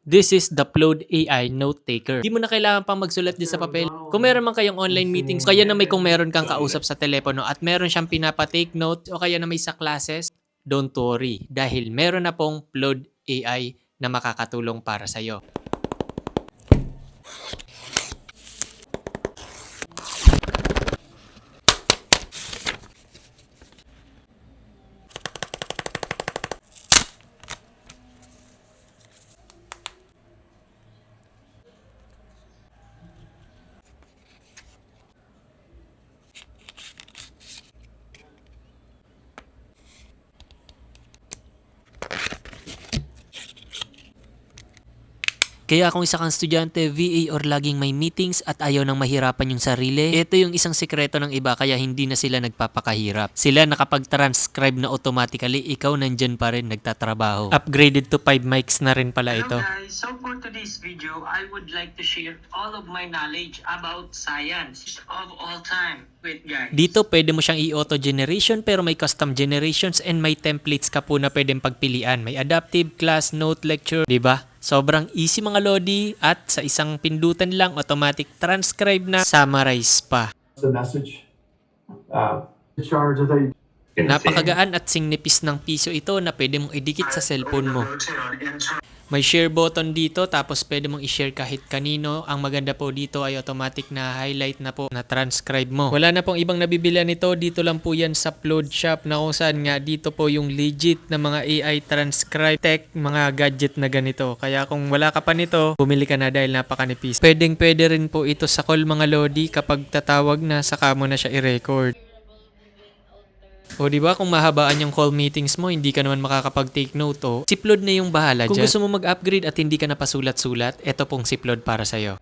This is the Plod AI Note Taker. Di mo na kailangan pang magsulat din sa papel. Kung meron man kayong online meetings, kaya na may kung meron kang kausap sa telepono at meron siyang pinapa-take note o kaya na may sa classes, don't worry dahil meron na pong Plod AI na makakatulong para sa'yo. Kaya kung isa kang estudyante, VA or laging may meetings at ayaw nang mahirapan yung sarili, ito yung isang sikreto ng iba kaya hindi na sila nagpapakahirap. Sila nakapag-transcribe na automatically, ikaw nandyan pa rin nagtatrabaho. Upgraded to 5 mics na rin pala ito. Hello guys, so for today's video, I would like to share all of my knowledge about science of all time. Wait guys. Dito pwede mo siyang i-auto generation pero may custom generations and may templates ka po na pwedeng pagpilian. May adaptive, class, note, lecture, 'di ba? Sobrang easy mga lodi at sa isang pindutan lang automatic transcribe na, summarize pa. The message, the charge that they Napakagaan at singnipis ng piso ito na pwede mong idikit sa cellphone mo. May share button dito tapos pwede mong i-share kahit kanino. Ang maganda po dito ay automatic na highlight na po na transcribe mo. Wala na pong ibang nabibilihan nito. Dito lang po yan sa Plod Shop na kung saan nga dito po yung legit na mga AI transcribe tech, mga gadget na ganito. Kaya kung wala ka pa nito, bumili ka na dahil napakanipis. Pwede rin po ito sa call mga lodi kapag tatawag na saka mo na siya i-record. O diba kung mahabaan yung call meetings mo, hindi ka naman makakapag-take note o si Plod na yung bahala dyan. Kung gusto mo mag-upgrade at hindi ka napasulat-sulat, eto pong si Plod para sa'yo.